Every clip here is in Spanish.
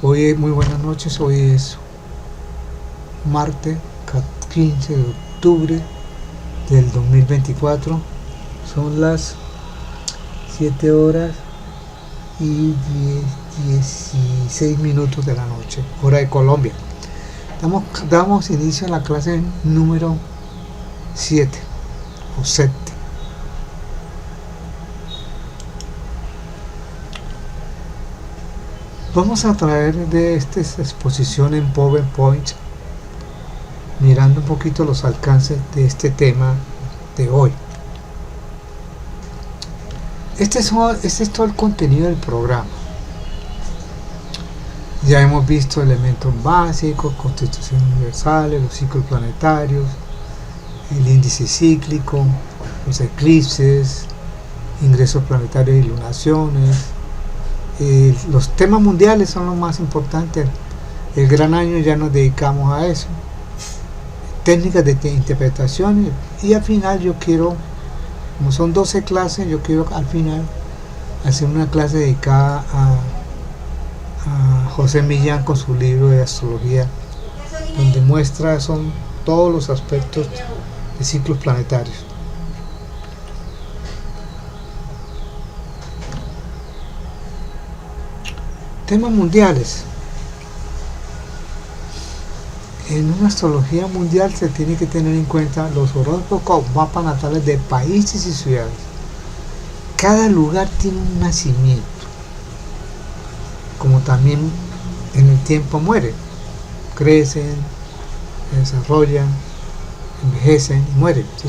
Muy buenas noches, hoy es martes 15 de octubre del 2024, son las 7 horas y 16 minutos de la noche, hora de Colombia. Damos inicio a la clase número 7 o 7. Vamos a traer de esta exposición en PowerPoint, mirando un poquito los alcances de este tema de hoy. Este es todo el contenido del programa. Ya hemos visto elementos básicos, constitución universal, los ciclos planetarios, el índice cíclico, los eclipses, ingresos planetarios y lunaciones. Los temas mundiales son los más importantes. El gran año ya nos dedicamos a eso, técnicas de interpretación, y al final yo quiero, como son 12 clases, yo quiero al final hacer una clase dedicada a José Millán con su libro de astrología, donde muestra son todos los aspectos de ciclos planetarios. Temas mundiales. En una astrología mundial se tiene que tener en cuenta los horóscopos, mapas natales de países y ciudades. Cada lugar tiene un nacimiento, como también en el tiempo mueren, crecen, se desarrollan, envejecen y mueren, ¿sí?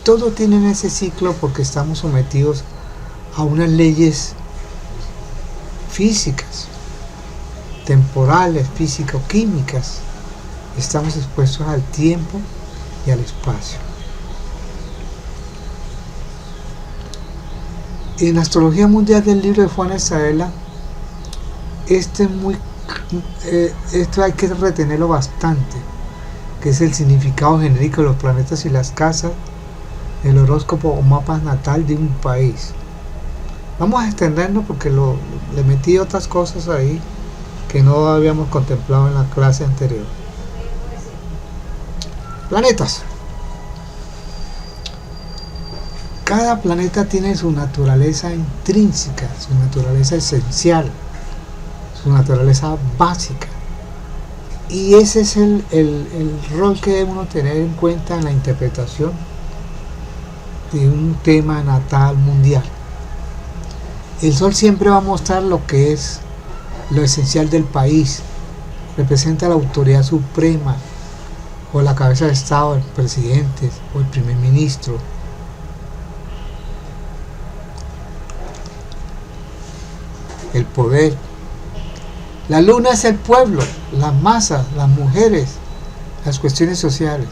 Todo tiene ese ciclo porque estamos sometidos a unas leyes físicas, temporales, físico-químicas. Estamos expuestos al tiempo y al espacio. En la astrología mundial del libro de Juan Estaela, esto hay que retenerlo bastante, que es el significado genérico de los planetas y las casas, el horóscopo o mapa natal de un país. Vamos a extendernos porque le metí otras cosas ahí que no habíamos contemplado en la clase anterior. Planetas. Cada planeta tiene su naturaleza intrínseca, su naturaleza esencial, su naturaleza básica. Y ese es el rol que debe uno tener en cuenta en la interpretación de un tema natal mundial. El Sol siempre va a mostrar lo que es lo esencial del país. Representa la autoridad suprema, o la cabeza de Estado, el presidente o el primer ministro. El poder. La luna es el pueblo, las masas, las mujeres, las cuestiones sociales.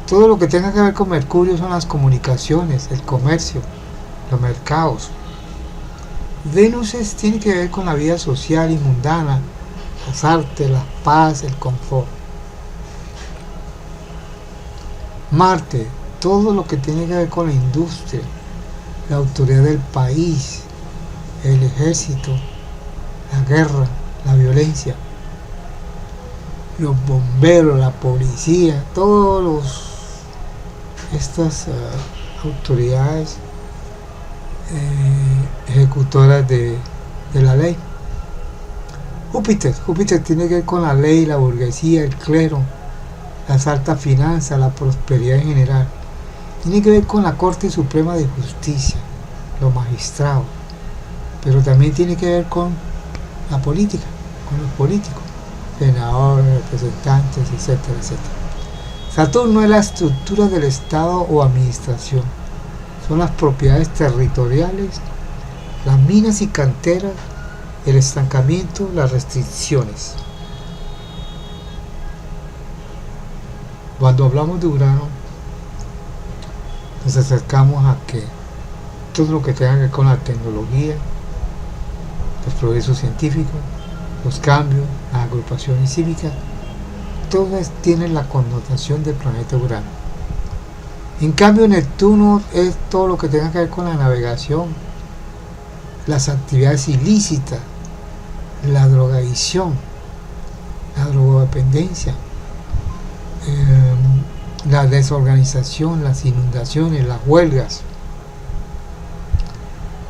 Todo lo que tenga que ver con Mercurio son las comunicaciones, el comercio, los mercados. Venus tiene que ver con la vida social y mundana, las artes, la paz, el confort. Marte, todo lo que tiene que ver con la industria, la autoridad del país, el ejército, la guerra, la violencia, los bomberos, la policía, todas estas autoridades ejecutoras de la ley. Júpiter tiene que ver con la ley, la burguesía, el clero, las altas finanzas, la prosperidad en general. Tiene que ver con la Corte Suprema de Justicia, los magistrados, pero también tiene que ver con la política, con los políticos, senadores, representantes, etcétera, etcétera. Saturno es la estructura del Estado o administración. Son las propiedades territoriales, las minas y canteras, el estancamiento, las restricciones. Cuando hablamos de Urano, nos acercamos a que todo lo que tenga que ver con la tecnología, los progresos científicos, los cambios, las agrupaciones cívicas, todas tienen la connotación del planeta Urano. En cambio, Neptuno es todo lo que tenga que ver con la navegación, las actividades ilícitas, la drogadicción, la drogodependencia, la desorganización, las inundaciones, las huelgas.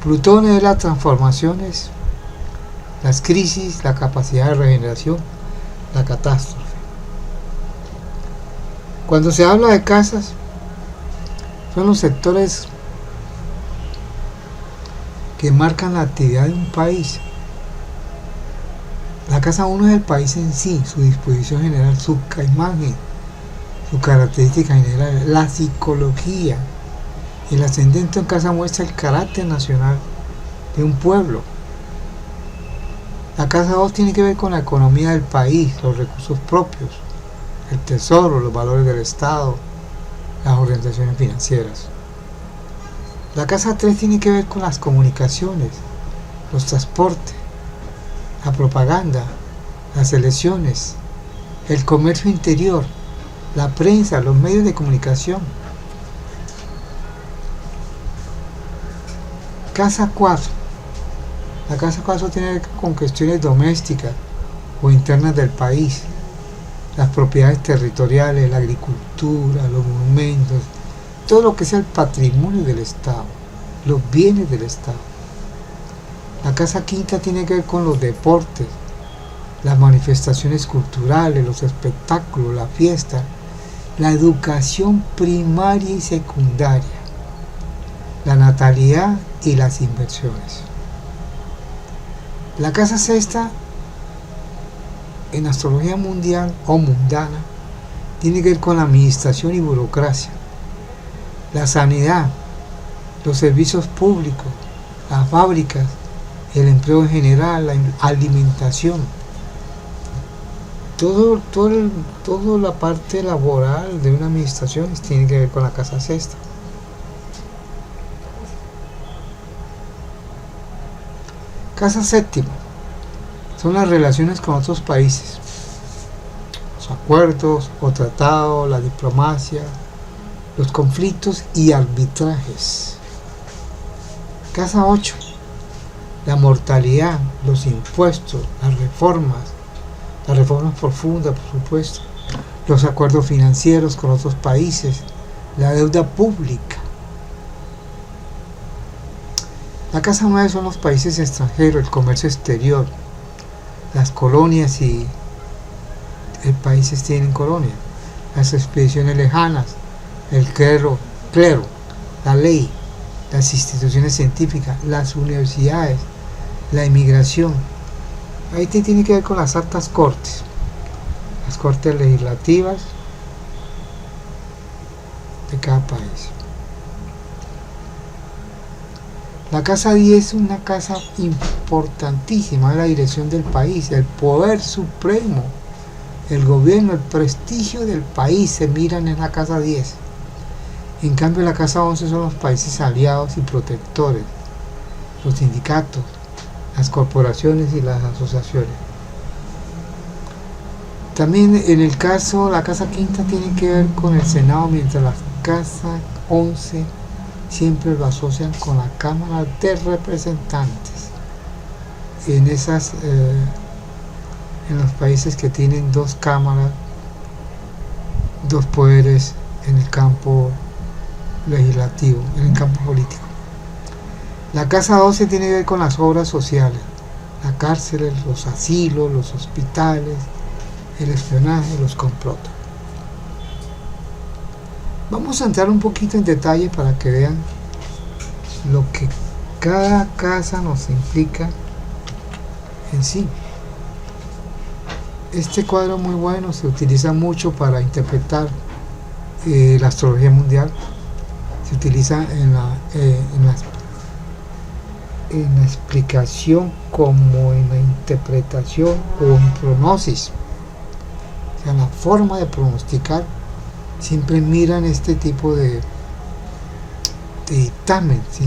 Plutón es las transformaciones, las crisis, la capacidad de regeneración, la catástrofe. Cuando se habla de casas, son los sectores que marcan la actividad de un país. La casa 1 es el país en sí, su disposición general, su imagen, su característica general, la psicología. El ascendente en casa muestra el carácter nacional de un pueblo. La casa 2 tiene que ver con la economía del país, los recursos propios, el tesoro, los valores del Estado, las organizaciones financieras. La casa 3 tiene que ver con las comunicaciones, los transportes, la propaganda, las elecciones, el comercio interior, la prensa, los medios de comunicación. Casa 4. La casa 4 tiene que ver con cuestiones domésticas o internas del país, las propiedades territoriales, la agricultura, los monumentos, todo lo que sea el patrimonio del Estado, los bienes del Estado. La casa 5 tiene que ver con los deportes, las manifestaciones culturales, los espectáculos, la fiesta, la educación primaria y secundaria, la natalidad y las inversiones. La casa 6 en astrología mundial o mundana tiene que ver con la administración y burocracia, la sanidad, los servicios públicos, las fábricas, el empleo en general, la alimentación, toda la parte laboral de una administración tiene que ver con la casa 6. Casa 7 son las relaciones con otros países, los acuerdos o tratados, la diplomacia, los conflictos y arbitrajes. Casa 8, la mortalidad, los impuestos, las reformas profundas, por supuesto, los acuerdos financieros con otros países, la deuda pública. La casa 9 son los países extranjeros, el comercio exterior, las colonias y países tienen colonias, las expediciones lejanas, el clero, la ley, las instituciones científicas, las universidades, la inmigración. Ahí tiene que ver con las altas cortes, las cortes legislativas de cada país. La casa 10 es una casa importantísima, es la dirección del país, el poder supremo, el gobierno, el prestigio del país se miran en la casa 10. En cambio, la casa 11 son los países aliados y protectores, los sindicatos, las corporaciones y las asociaciones. También en el caso, la casa 5 tiene que ver con el Senado, mientras la casa 11 siempre lo asocian con la Cámara de Representantes. En los países que tienen dos cámaras, dos poderes en el campo legislativo, en el campo político. La casa 12 tiene que ver con las obras sociales, las cárceles, los asilos, los hospitales, el espionaje, los complotos. Vamos a entrar un poquito en detalle para que vean lo que cada casa nos implica en sí. Este cuadro muy bueno, se utiliza mucho para interpretar la astrología mundial. Se utiliza en la explicación como en la interpretación o en pronosis. O sea, la forma de pronosticar, siempre miran este tipo de dictamen, ¿sí?,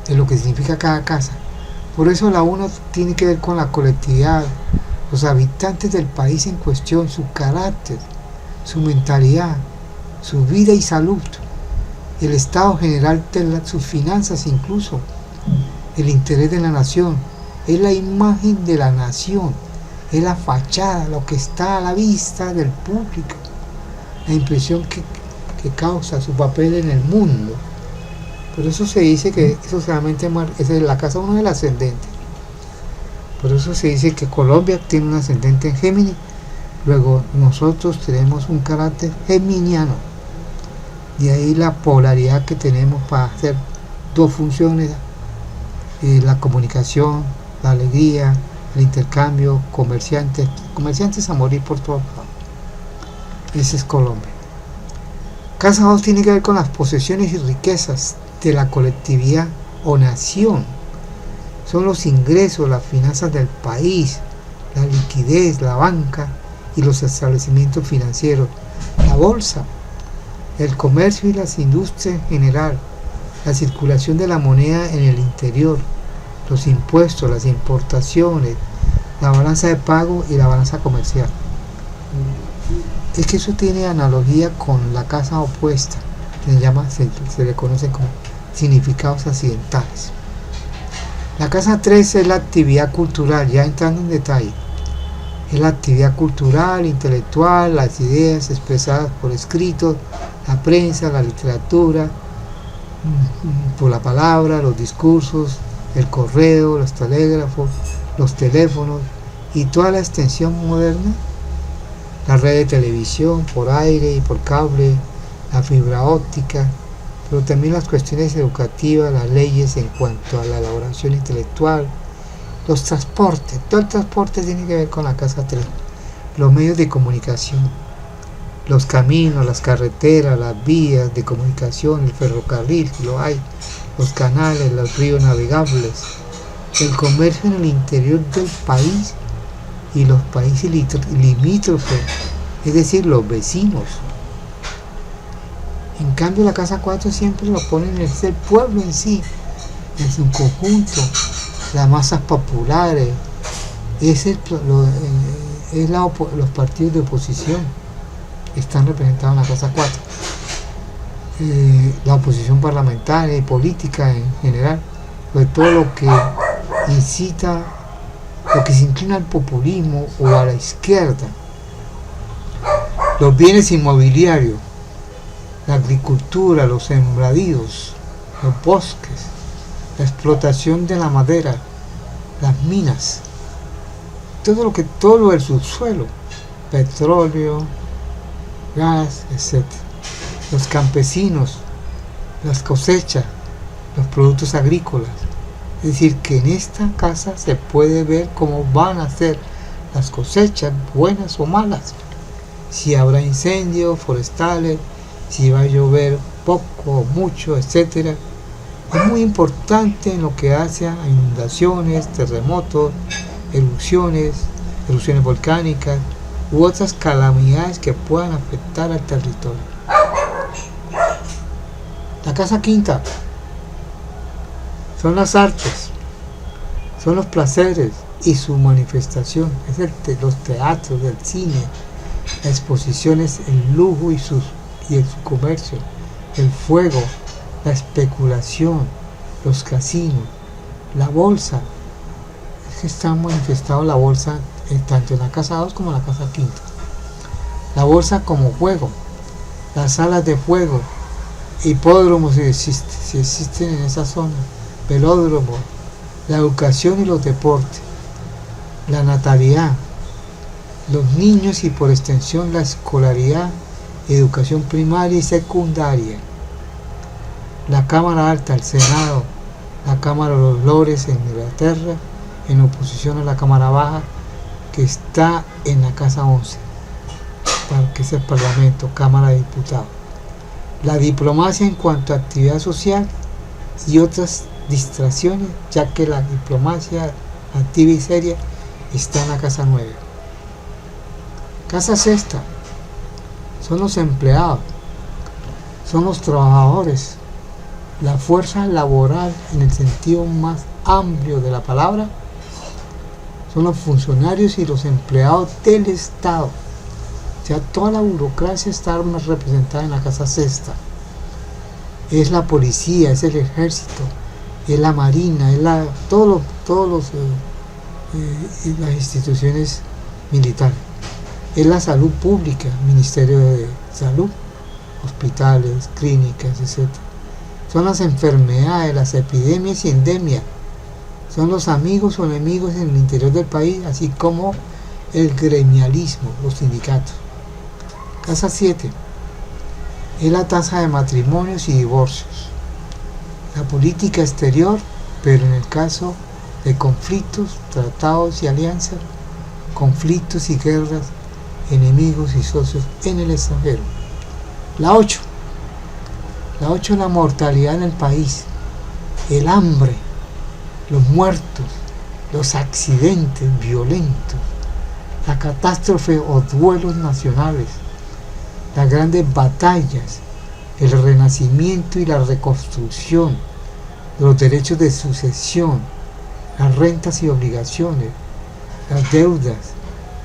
de lo que significa cada casa. Por eso la 1 tiene que ver con la colectividad, los habitantes del país en cuestión, su carácter, su mentalidad, su vida y salud, el estado general de sus finanzas, incluso el interés de la nación, es la imagen de la nación, es la fachada, lo que está a la vista del público, la impresión que causa su papel en el mundo. Por eso se dice que eso solamente es la casa 1 del ascendente. Por eso se dice que Colombia tiene un ascendente en Géminis. Luego nosotros tenemos un carácter geminiano. De ahí la polaridad que tenemos para hacer dos funciones: la comunicación, la alegría, el intercambio, comerciantes a morir por todos lados. Ese es Colombia. Casa 2 tiene que ver con las posesiones y riquezas de la colectividad o nación. Son los ingresos, las finanzas del país, la liquidez, la banca y los establecimientos financieros, la bolsa, el comercio y las industrias en general, la circulación de la moneda en el interior, los impuestos, las importaciones, la balanza de pago y la balanza comercial. Es que eso tiene analogía con la casa opuesta, se le conoce como significados accidentales. La casa 3 es la actividad cultural, ya entrando en detalle. Es la actividad cultural, intelectual, las ideas expresadas por escrito, la prensa, la literatura, por la palabra, los discursos, el correo, los telégrafos, los teléfonos y toda la extensión moderna, la red de televisión por aire y por cable, la fibra óptica, pero también las cuestiones educativas, las leyes en cuanto a la elaboración intelectual, los transportes. Todo el transporte tiene que ver con la casa 3, los medios de comunicación, los caminos, las carreteras, las vías de comunicación, el ferrocarril, si lo hay, los canales, los ríos navegables, el comercio en el interior del país y los países limítrofes, es decir, los vecinos. En cambio, la casa 4 siempre lo ponen, es el pueblo en sí, en su conjunto, las masas populares, los partidos de oposición están representados en la casa 4, la oposición parlamentaria y política en general, sobre todo lo que incita, lo que se inclina al populismo o a la izquierda, los bienes inmobiliarios, la agricultura, los sembradíos, los bosques, la explotación de la madera, las minas, todo lo del subsuelo, petróleo, gas, etc. Los campesinos, las cosechas, los productos agrícolas. Es decir, que en esta casa se puede ver cómo van a ser las cosechas, buenas o malas, si habrá incendios forestales, si va a llover poco o mucho, etc. Es muy importante en lo que hace a inundaciones, terremotos, erupciones volcánicas u otras calamidades que puedan afectar al territorio. La casa 5 son las artes, son los placeres y su manifestación, es los teatros, el cine, las exposiciones, el lujo y su comercio, el fuego, la especulación, los casinos, la bolsa. Es que está manifestado la bolsa tanto en la casa 2 como en la casa 5. La bolsa como juego, las salas de juego, hipódromos si existen en esa zona, velódromos, la educación y los deportes, la natalidad, los niños y por extensión la escolaridad, educación primaria y secundaria, la Cámara Alta, el Senado, la Cámara de los Lores en Inglaterra, en oposición a la Cámara Baja, que está en la casa 11, que es el Parlamento, Cámara de Diputados. La diplomacia en cuanto a actividad social y otras distracciones, ya que la diplomacia activa y seria está en la casa 9. Casa 6 son los empleados, son los trabajadores, la fuerza laboral en el sentido más amplio de la palabra, son los funcionarios y los empleados del Estado. O sea, toda la burocracia está más representada en la casa 6. Es la policía, es el ejército, es la marina, es todos los y las instituciones militares. Es la salud pública, Ministerio de Salud, hospitales, clínicas, etc. Son las enfermedades, las epidemias y endemias. Son los amigos o enemigos en el interior del país, así como el gremialismo, los sindicatos. Casa 7. Es la tasa de matrimonios y divorcios. La política exterior, pero en el caso de conflictos, tratados y alianzas, conflictos y guerras, enemigos y socios en el extranjero. La 8. La 8 es la mortalidad en el país, el hambre, los muertos, los accidentes violentos, la catástrofe o duelos nacionales, las grandes batallas, el renacimiento y la reconstrucción, los derechos de sucesión, las rentas y obligaciones, las deudas,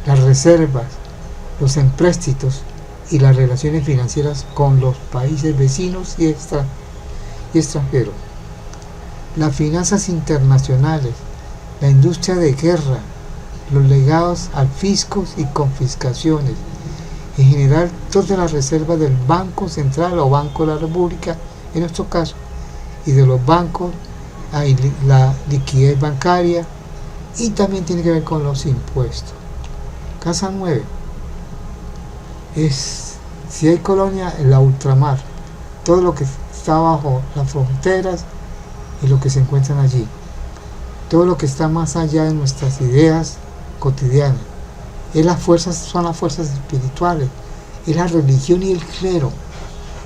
las reservas, los empréstitos y las relaciones financieras con los países vecinos y extranjeros, las finanzas internacionales, la industria de guerra, los legados al fisco y confiscaciones, en general todas las reservas del Banco Central o Banco de la República, en nuestro caso, y de los bancos, hay la liquidez bancaria y también tiene que ver con los impuestos. Casa 9. Si hay colonia, en la ultramar, todo lo que está bajo las fronteras y lo que se encuentran allí, todo lo que está más allá de nuestras ideas cotidianas, son las fuerzas espirituales, es la religión y el clero,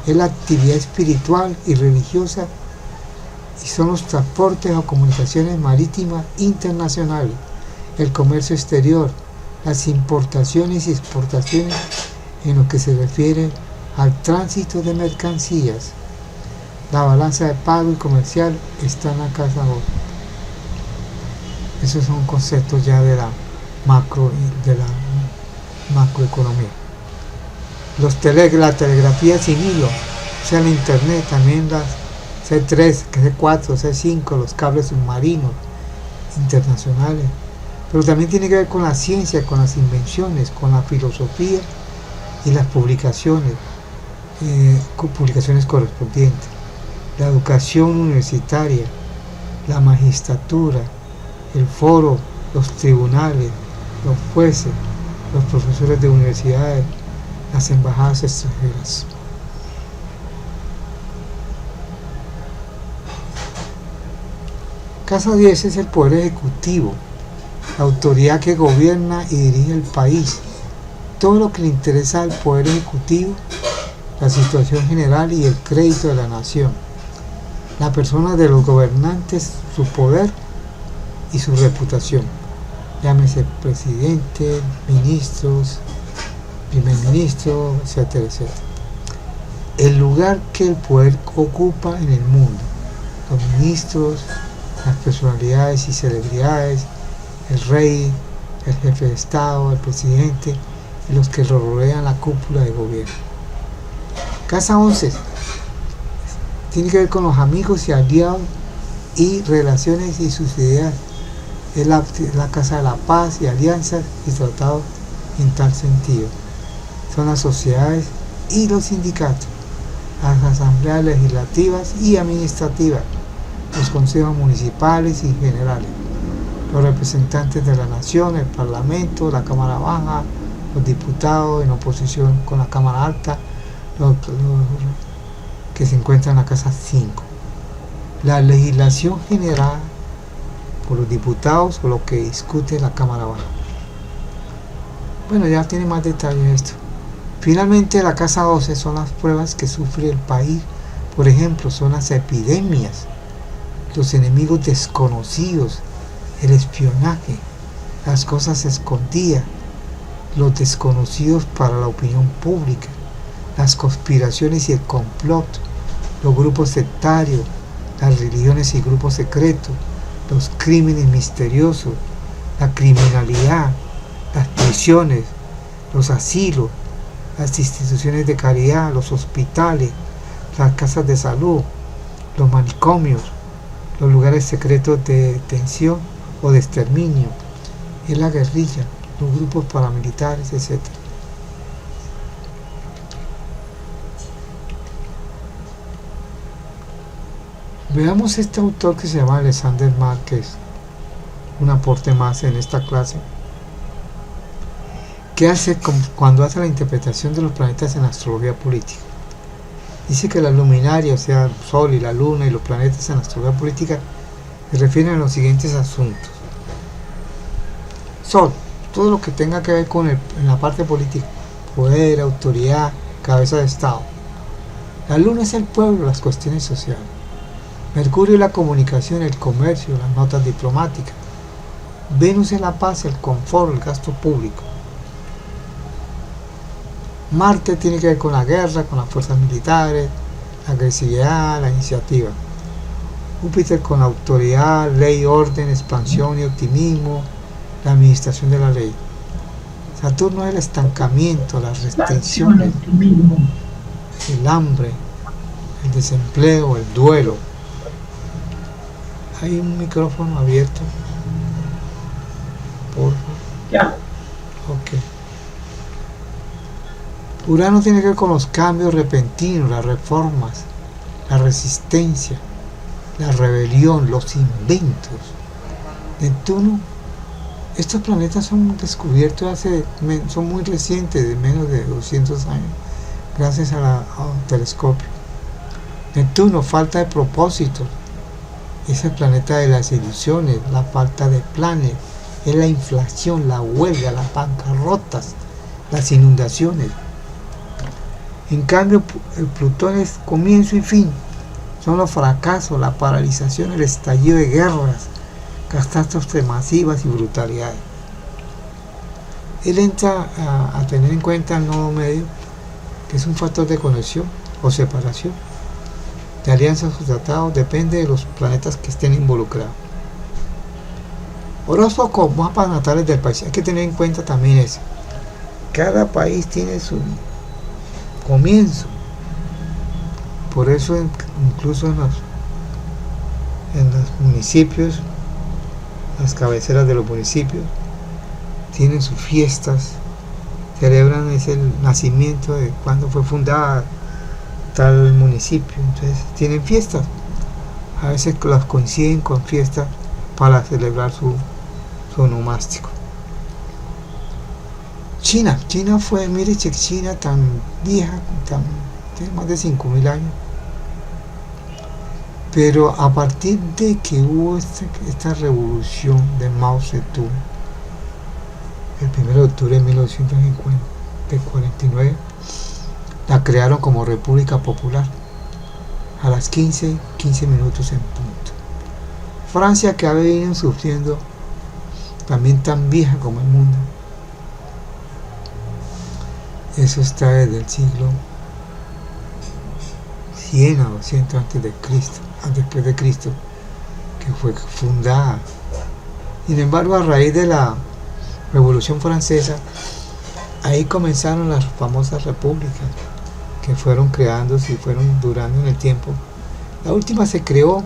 es la actividad espiritual y religiosa, y son los transportes o comunicaciones marítimas internacionales, el comercio exterior, las importaciones y exportaciones en lo que se refiere al tránsito de mercancías. La balanza de pago y comercial está en la casa 2. Esos son conceptos ya de la macroeconomía. La telegrafía sin hilo, o sea, el internet, también las C3, C4, C5, los cables submarinos internacionales, pero también tiene que ver con la ciencia, con las invenciones, con la filosofía y las publicaciones correspondientes, la educación universitaria, la magistratura, el foro, los tribunales, los jueces, los profesores de universidades, las embajadas extranjeras. Casa 10 es el poder ejecutivo, la autoridad que gobierna y dirige el país. Todo lo que le interesa al poder ejecutivo, la situación general y el crédito de la nación, la persona de los gobernantes, su poder y su reputación, llámese presidente, ministros, primer ministro, etcétera, etcétera. El lugar que el poder ocupa en el mundo, los ministros, las personalidades y celebridades, el rey, el jefe de Estado, el presidente y los que lo rodean la cúpula de gobierno. Casa 11 tiene que ver con los amigos y aliados y relaciones y sus ideas. Es la casa de la paz y alianzas y tratados en tal sentido. Son las sociedades y los sindicatos, las asambleas legislativas y administrativas, los consejos municipales y generales, los representantes de la nación, el parlamento, la cámara baja, los diputados en oposición con la cámara alta, los que se encuentran en la casa 5. La legislación generada por los diputados o lo que discute la cámara baja. Bueno, ya tiene más detalles esto. Finalmente, la casa 12 son las pruebas que sufre el país. Por ejemplo, son las epidemias, los enemigos desconocidos, el espionaje, las cosas escondidas, los desconocidos para la opinión pública, las conspiraciones y el complot, los grupos sectarios, las religiones y grupos secretos, los crímenes misteriosos, la criminalidad, las prisiones, los asilos, las instituciones de caridad, los hospitales, las casas de salud, los manicomios, los lugares secretos de detención o de exterminio, es la guerrilla, los grupos paramilitares, etc. Veamos este autor que se llama Alexander Márquez, un aporte más en esta clase. ¿Qué hace cuando hace la interpretación de los planetas en astrología política? Dice que las luminarias, o sea, el Sol y la Luna y los planetas en astrología política, se refieren a los siguientes asuntos. Sol, todo lo que tenga que ver con en la parte política, poder, autoridad, cabeza de Estado. La Luna es el pueblo, las cuestiones sociales. Mercurio es la comunicación, el comercio, las notas diplomáticas. Venus es la paz, el confort, el gasto público. Marte tiene que ver con la guerra, con las fuerzas militares, la agresividad, la iniciativa. Júpiter con la autoridad, ley, orden, expansión y optimismo, la administración de la ley. Saturno es el estancamiento, las restricciones, el hambre, el desempleo, el duelo. Hay un micrófono abierto. Por favor. Ya. Ok. Urano tiene que ver con los cambios repentinos, las reformas, la resistencia, la rebelión, los inventos. Neptuno, estos planetas son descubiertos son muy recientes, de menos de 200 años, gracias al telescopio. Neptuno, falta de propósito, es el planeta de las ilusiones, la falta de planes, es la inflación, la huelga, las bancarrotas, las inundaciones. En cambio, el Plutón es comienzo y fin, son los fracasos, la paralización, el estallido de guerras, catástrofes masivas y brutalidades. Él entra a tener en cuenta el nodo medio, que es un factor de conexión o separación, de alianzas o tratados, depende de los planetas que estén involucrados. Horóscopo, mapas natales del país. Hay que tener en cuenta también eso. Cada país tiene su comienzo. Por eso incluso en los municipios, las cabeceras de los municipios tienen sus fiestas, celebran el nacimiento de cuando fue fundada tal municipio, entonces tienen fiestas. A veces las coinciden con fiestas para celebrar su onomástico. China fue, mire, China tan vieja, tiene más de 5.000 años, pero a partir de que hubo esta revolución de Mao Zedong, el 1 de octubre de 1949, la crearon como República Popular a las 15 minutos en punto. Francia, que ha venido sufriendo, también tan vieja como el mundo, eso está desde el siglo 100 a 200 antes de Cristo, que fue fundada. Sin embargo, a raíz de la Revolución Francesa, ahí comenzaron las famosas repúblicas que fueron creándose y fueron durando en el tiempo. La última se creó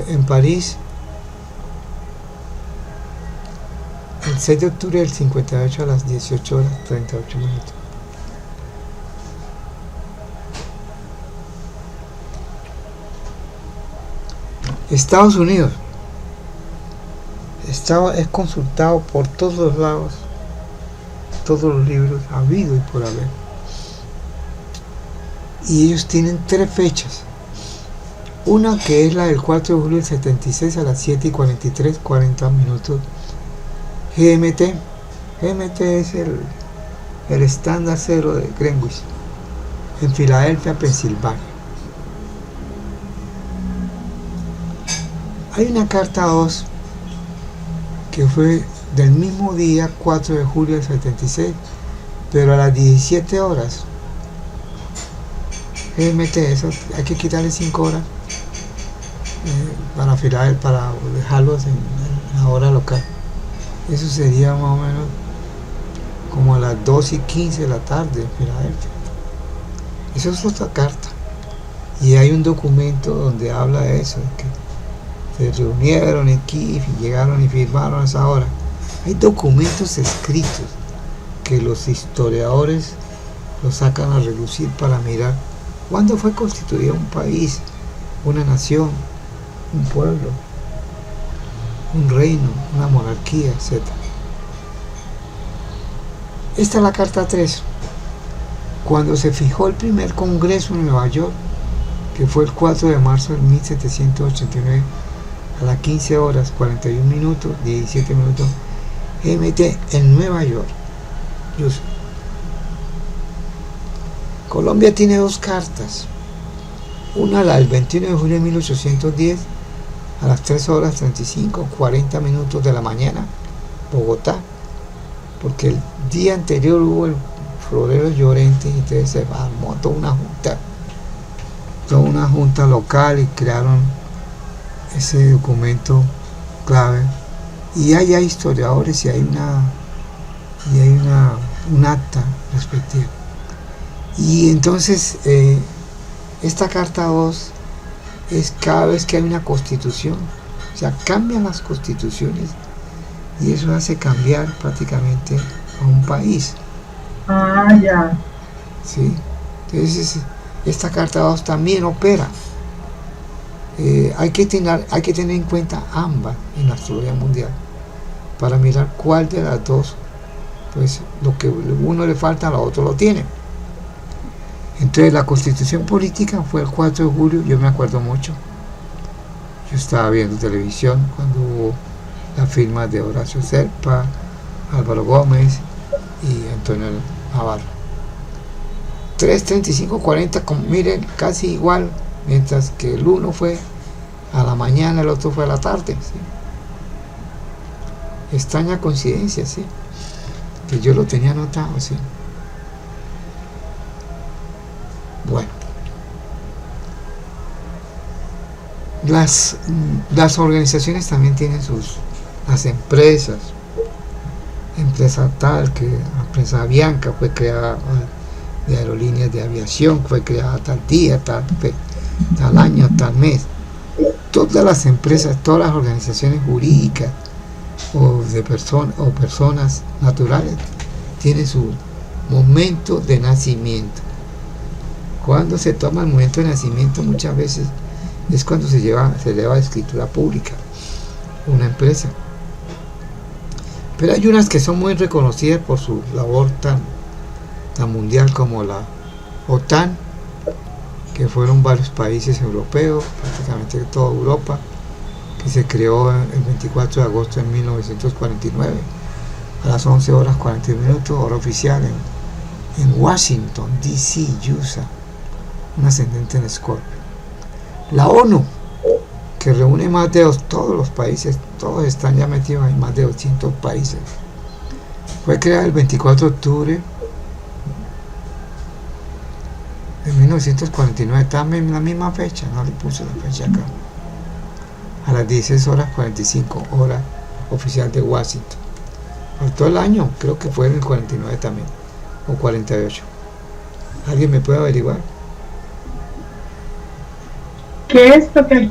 en París el 6 de octubre del 58 a las 18 horas 38 minutos. Estados Unidos es consultado por todos los lados, todos los libros habido y por haber, y ellos tienen 3 fechas. Una que es la del 4 de julio del 76 a las 7 y 43, 40 minutos GMT. GMT es el estándar cero de Greenwich, en Filadelfia, Pensilvania. Hay una carta 2 que fue del mismo día, 4 de julio del 76, pero a las 17 horas. GMT, eso hay que quitarle 5 horas para dejarlos en la hora local. Eso sería más o menos como a las 2:15 de la tarde en Filadelfia. Eso es otra carta. Y hay un documento donde habla de eso, que se reunieron en Kiev y llegaron y firmaron a esa hora. Hay documentos escritos que los historiadores los sacan a relucir para mirar cuándo fue constituido un país, una nación, un pueblo, un reino, una monarquía, etc. Esta es la carta 3. Cuando se fijó el primer congreso en Nueva York, que fue el 4 de marzo de 1789, a las 15 horas 41 minutos, 17 minutos, GMT en Nueva York. Colombia tiene dos cartas. Una, la del 21 de julio de 1810, a las 3 horas 35, 40 minutos de la mañana, Bogotá, porque el día anterior hubo el florero Llorente y entonces se armó toda una junta local y crearon ese documento clave. Y hay historiadores y hay un acta respectiva. Y entonces esta carta 2 es cada vez que hay una constitución, o sea, cambian las constituciones y eso hace cambiar prácticamente a un país. Ah, ya. ¿Sí? Entonces esta carta 2 también opera. Hay que tener en cuenta ambas en la historia mundial para mirar cuál de las dos, pues lo que uno le falta a la otro lo tiene. Entonces la constitución política fue el 4 de julio, yo me acuerdo mucho. Yo estaba viendo televisión cuando hubo las firmas de Horacio Serpa, Álvaro Gómez y Antonio Navarro. 3:35:40, miren, casi igual, mientras que el uno fue a la mañana, el otro fue a la tarde. ¿Sí? Extraña coincidencia, ¿sí? Que yo lo tenía anotado, ¿sí? Bueno, las organizaciones también tienen las empresas, empresa tal, que la empresa Avianca fue creada, de aerolíneas de aviación, fue creada tal día, tal año, tal mes. Todas las empresas, todas las organizaciones jurídicas o personas naturales tienen su momento de nacimiento. Cuando se toma el momento de nacimiento, muchas veces es cuando se eleva a escritura pública una empresa. Pero hay unas que son muy reconocidas por su labor tan mundial, como la OTAN, que fueron varios países europeos, prácticamente toda Europa, que se creó el 24 de agosto de 1949 a las 11 horas 40 minutos, hora oficial, en Washington, D.C., USA, un ascendente en Escorpio. La ONU, que reúne más de todos los países, todos están ya metidos, hay más de 200 países, fue creada el 24 de octubre de 1949, también la misma fecha, no le puse la fecha acá, a las 16 horas 45, hora oficial de Washington. Faltó el año, creo que fue en el 49 también, o 48. ¿Alguien me puede averiguar? ¿Qué es lo que?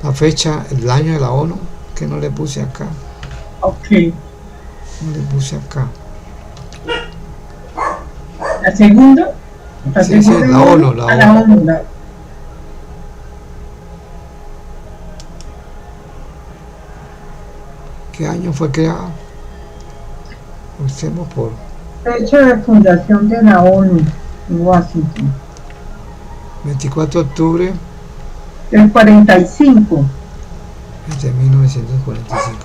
La fecha, el año de la ONU, que no le puse acá. Ok. No le puse acá. ¿La segunda? Sí, la ONU. La ONU. ¿Qué año fue creado? Usemos por fecha de fundación de la ONU en Washington. 24 de octubre del 45. De 1945.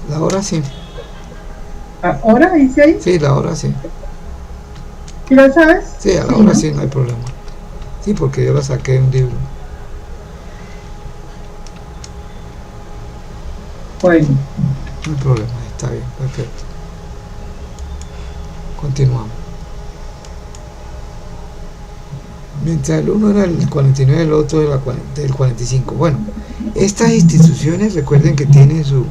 La hora sí. ¿La hora dice ahí? Sí, la hora sí. ¿Sí lo sabes? Sí, a la hora sí, no hay problema. Sí, porque yo la saqué de un libro. Bueno. No hay problema, está bien, perfecto. Continuamos. Mientras el uno era el 49, el otro era del 45. Bueno, estas instituciones, recuerden que tienen su,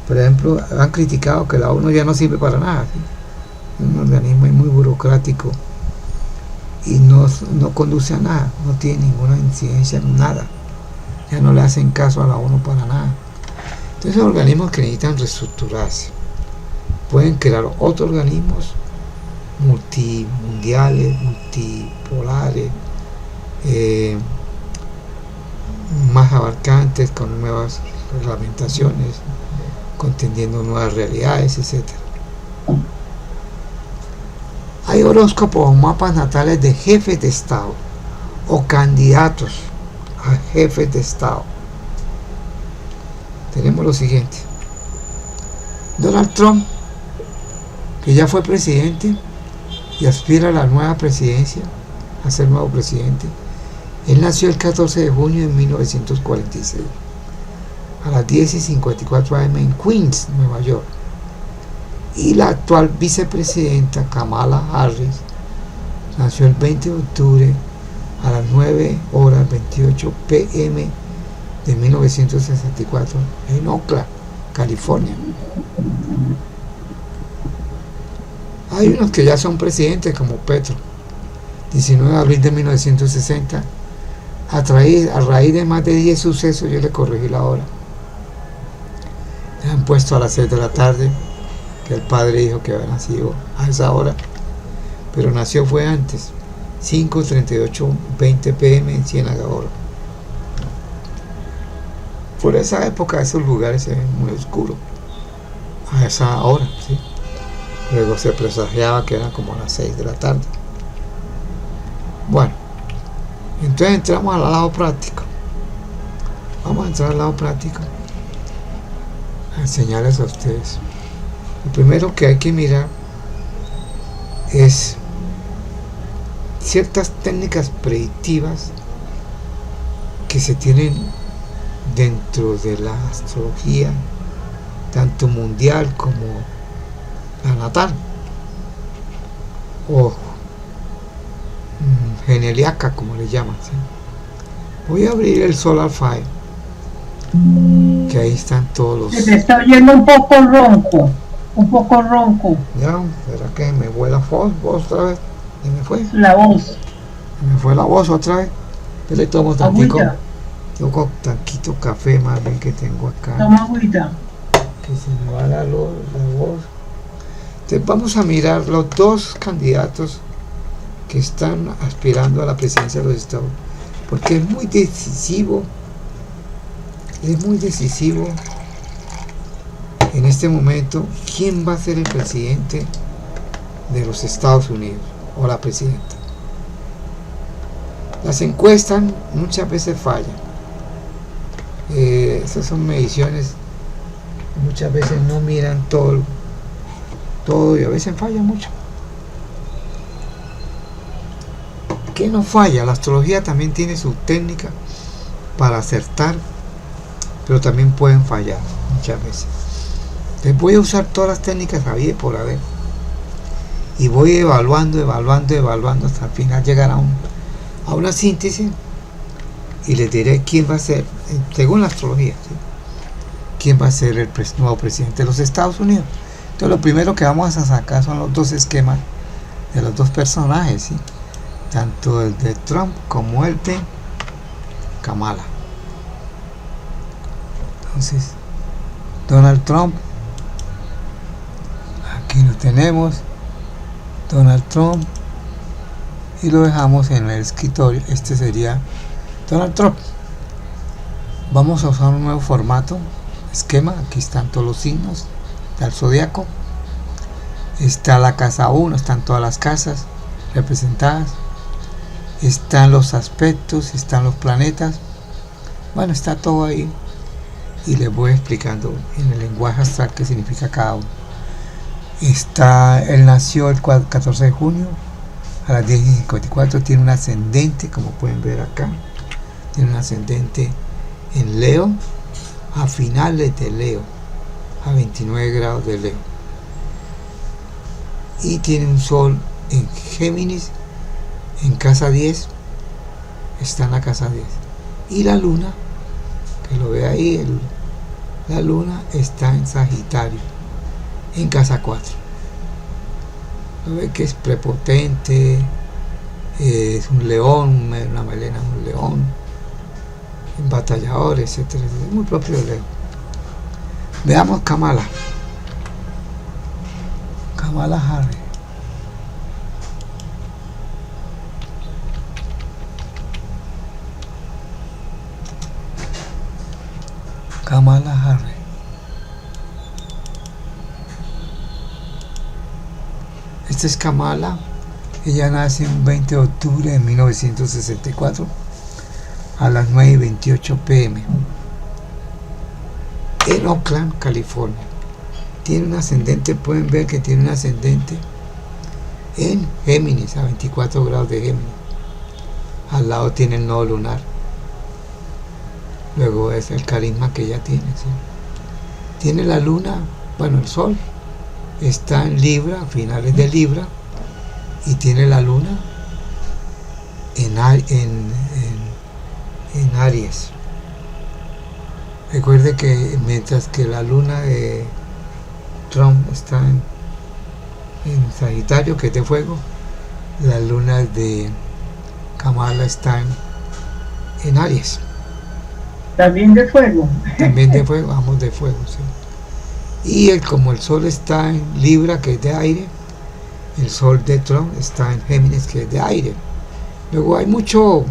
por ejemplo, han criticado que la ONU ya no sirve para nada, ¿sí? un organismo muy burocrático y no conduce a nada, no tiene ninguna incidencia en nada, ya no le hacen caso a la ONU para nada. Entonces, organismos que necesitan reestructurarse, pueden crear otros organismos multimundiales, multipolares, más abarcantes, con nuevas reglamentaciones, contendiendo nuevas realidades, etc. Hay horóscopos o mapas natales de jefes de Estado o candidatos a jefes de Estado. Tenemos lo siguiente: Donald Trump, que ya fue presidente y aspira a la nueva presidencia, a ser nuevo presidente. Él nació el 14 de junio de 1946, a las 10:54 am en Queens, Nueva York. Y la actual vicepresidenta Kamala Harris nació el 20 de octubre a las 9:28 p.m. de 1964 en Oakland, California. Hay unos que ya son presidentes, como Petro, 19 de abril de 1960. A raíz de más de 10 sucesos, yo le corregí la hora. Le han puesto a las 6 de la tarde, que el padre dijo que había nacido a esa hora, pero fue antes, 5:38 p.m. en Ciénaga Oro. Por esa época esos lugares se ven muy oscuros a esa hora, ¿sí? Luego se presagiaba que eran como las 6 de la tarde. Bueno, entonces entramos al lado práctico. Vamos a entrar al lado práctico a enseñarles a ustedes. Lo primero que hay que mirar es ciertas técnicas predictivas que se tienen dentro de la astrología, tanto mundial como la natal o geneliaca, como le llaman, ¿sí? Voy a abrir el Solar File, que ahí están todos los... Se te está oyendo un poco ronco. Ya, ¿será que me fue la voz otra vez? ¿Y me fue? La voz. Me fue la voz otra vez. Yo le tomo tantico, Agüita. toco tanquito café más bien que tengo acá. Toma agüita. Que se me va la voz. Entonces vamos a mirar los dos candidatos que están aspirando a la presidencia de los Estados Unidos, porque es muy decisivo en este momento quién va a ser el presidente de los Estados Unidos o la presidenta. Las encuestas muchas veces fallan, esas son mediciones, muchas veces no miran todo y a veces falla mucho. ¿Qué no falla? La astrología también tiene su técnica para acertar, pero también pueden fallar muchas veces. Entonces voy a usar todas las técnicas habidas y por haber, y voy evaluando hasta al final llegar a una síntesis, y les diré quién va a ser, según la astrología, ¿sí?, quién va a ser el nuevo presidente de los Estados Unidos. Entonces lo primero que vamos a sacar son los dos esquemas de los dos personajes, ¿sí?, tanto el de Trump como el de Kamala. Entonces, Donald Trump, aquí lo tenemos, Donald Trump, y lo dejamos en el escritorio. Este sería Donald Trump. Vamos a usar un nuevo formato, esquema. Aquí están todos los signos del zodiaco. Está la casa 1, están todas las casas representadas, están los aspectos, están los planetas. Bueno, está todo ahí, y les voy explicando en el lenguaje astral qué significa cada uno. Él nació el 14 de junio a las 10:54, tiene un ascendente, como pueden ver acá, tiene un ascendente en Leo, a finales de Leo, a 29 grados de Leo, y tiene un sol en Géminis, en casa 10, está en la casa 10, y la luna, que lo ve ahí, la luna está en Sagitario, en casa 4. Lo ve que es prepotente, es un león, una melena, un león, un batallador, etcétera, etcétera. Es muy propio de Leo. Veamos Kamala. Kamala Harris. Kamala Harris. Esta es Kamala. Ella nace un 20 de octubre de 1964 a las 9:28 p.m. en Oakland, California. Tiene un ascendente, pueden ver que tiene un ascendente en Géminis, a 24 grados de Géminis. Al lado tiene el nodo lunar. Luego es el carisma que ella tiene, ¿sí? Tiene la luna, bueno, el sol está en Libra, a finales de Libra, y tiene la luna en Aries. Recuerde que mientras que la luna de Trump está en Sagitario, que es de fuego, la luna de Kamala está en Aries. También de fuego. También de fuego, ambos de fuego, sí. Y como el sol está en Libra, que es de aire, el sol de Trump está en Géminis, que es de aire. Luego hay mucho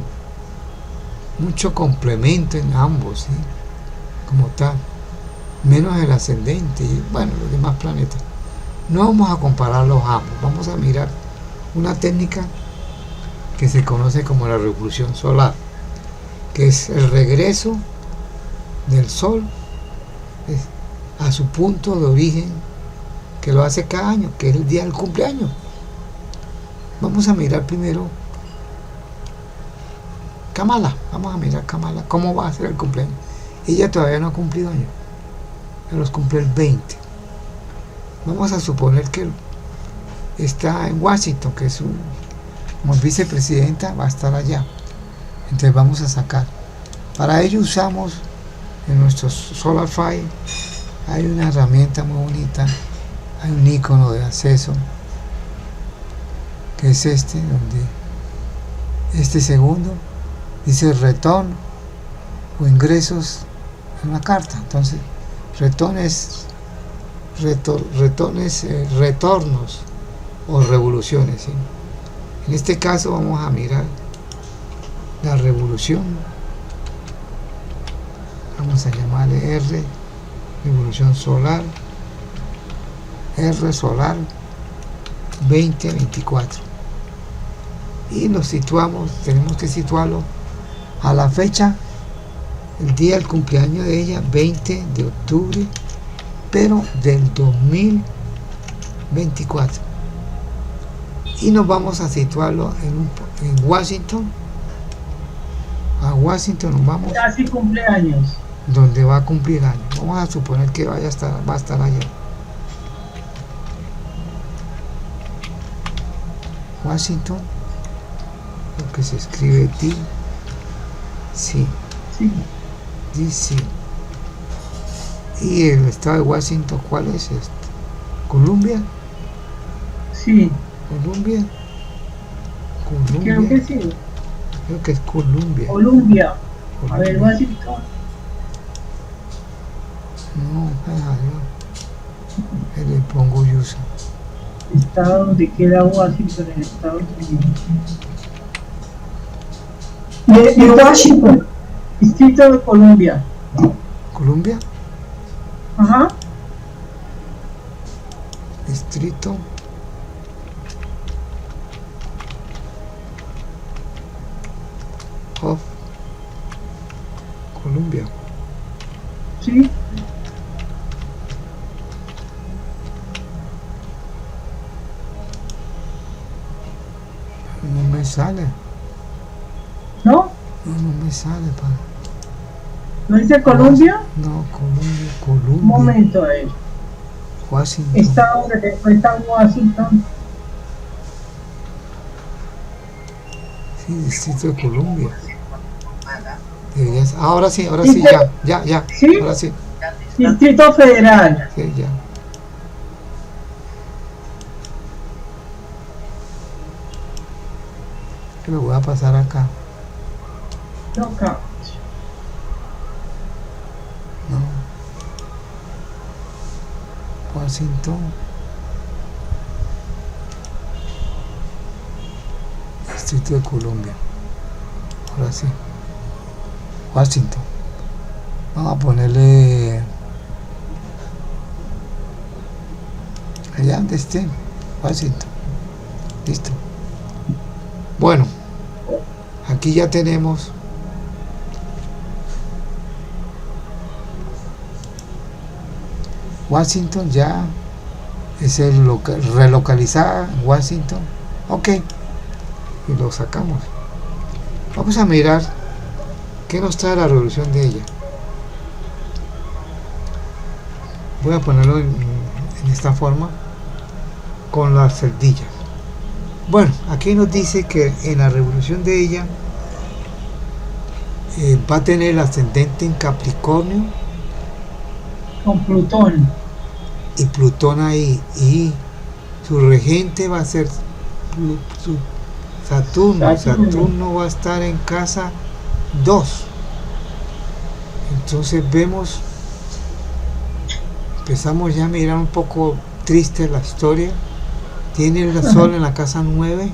complemento en ambos, ¿sí? Como tal, menos el ascendente y bueno, los demás planetas. No vamos a compararlos ambos, vamos a mirar una técnica que se conoce como la revolución solar, que es el regreso del sol a su punto de origen, que lo hace cada año, que es el día del cumpleaños. Vamos a mirar primero Kamala, vamos a mirar Kamala, cómo va a ser el cumpleaños. Ella todavía no ha cumplido años, pero los cumple el 20. Vamos a suponer que está en Washington, que es como vicepresidenta, va a estar allá. Entonces vamos a sacar. Para ello usamos en nuestro SolarFi, hay una herramienta muy bonita, hay un icono de acceso, que es donde este segundo dice retorno o ingresos en una carta. Entonces retornos o revoluciones, ¿sí? En este caso vamos a mirar la revolución, vamos a llamarle R, revolución solar, R solar 2024, y lo situamos, tenemos que situarlo a la fecha, el día del cumpleaños de ella, 20 de octubre, pero del 2024. Y nos vamos a situarlo en Washington. A Washington nos vamos. Casi cumpleaños. Donde va a cumplir años. Vamos a suponer que va a estar allá. Washington, lo que se escribe D, sí. DC. ¿Y el estado de Washington cuál es este? ¿Columbia? Sí. ¿Columbia? Creo que sí. Creo que es Columbia. A ver, Washington. No, le pongo USA. Estado donde queda Washington en Estados Unidos. De Washington. Distrito de Columbia. ¿Columbia? Ajá. Distrito of Columbia. Sí. No me sale. ¿No? No me sale, padre. ¿No dice Columbia? No, Columbia. Un momento, a ver. Washington. Está donde está Washington. Sí, Distrito de Columbia. Ahora sí, ya. ¿Sí? Ahora sí. Distrito Federal. Sí, ya. lo voy a pasar acá. Knockout. No. Washington. Distrito de Columbia. Ahora sí. Washington. Vamos a ponerle allá donde esté. Washington. Listo. Bueno, aquí ya tenemos Washington, ya es el relocalizada en Washington. Ok, y lo sacamos. Vamos a mirar qué nos trae la revolución de ella. Voy a ponerlo en esta forma con las celdillas. Bueno, aquí nos dice que en la revolución de ella va a tener el ascendente en Capricornio Con Plutón. y Plutón ahí, y su regente va a ser Saturno. Saturno va a estar en casa 2. Entonces empezamos ya a mirar un poco triste la historia. Tiene el sol en la casa 9,